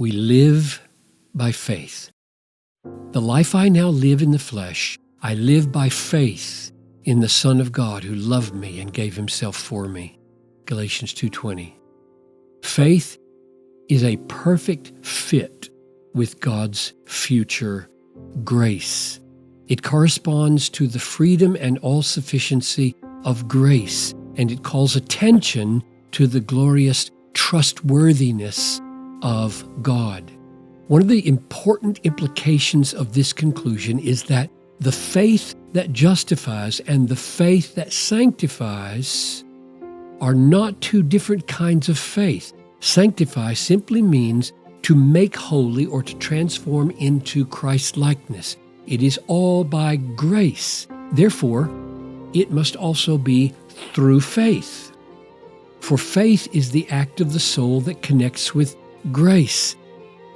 We live by faith. The life I now live in the flesh, I live by faith in the Son of God who loved me and gave himself for me. Galatians 2:20. Faith is a perfect fit with God's future grace. It corresponds to the freedom and all-sufficiency of grace, and it calls attention to the glorious trustworthiness of God. One of the important implications of this conclusion is that the faith that justifies and the faith that sanctifies are not two different kinds of faith. Sanctify simply means to make holy or to transform into Christ-likeness. It is all by grace. Therefore, it must also be through faith. For faith is the act of the soul that connects with grace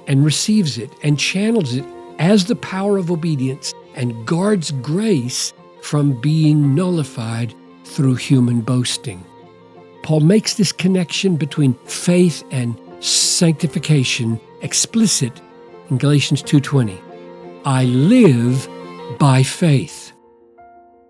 and receives it and channels it as the power of obedience and guards grace from being nullified through human boasting. Paul makes this connection between faith and sanctification explicit in Galatians 2:20. I live by faith.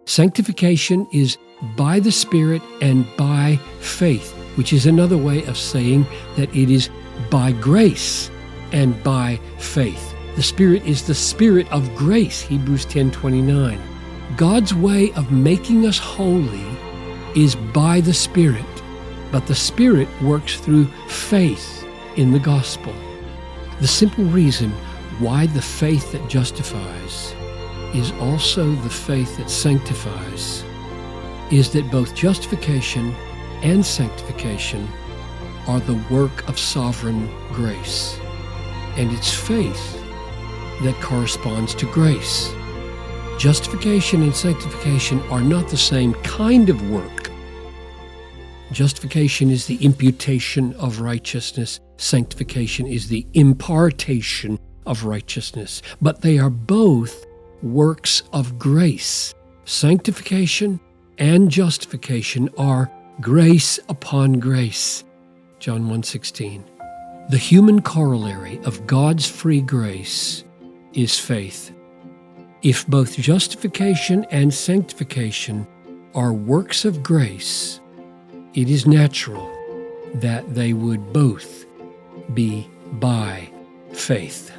Sanctification is by the Spirit and by faith, which is another way of saying that it is by grace and by faith. The Spirit is the Spirit of grace, Hebrews 10:29. God's way of making us holy is by the Spirit, but the Spirit works through faith in the gospel. The simple reason why the faith that justifies is also the faith that sanctifies is that both justification and sanctification are the work of sovereign grace, and it's faith that corresponds to grace. Justification and sanctification are not the same kind of work. Justification is the imputation of righteousness. Sanctification is the impartation of righteousness. But they are both works of grace. Sanctification and justification are grace upon grace. John 1:16. The human corollary of God's free grace is faith. If both justification and sanctification are works of grace, it is natural that they would both be by faith.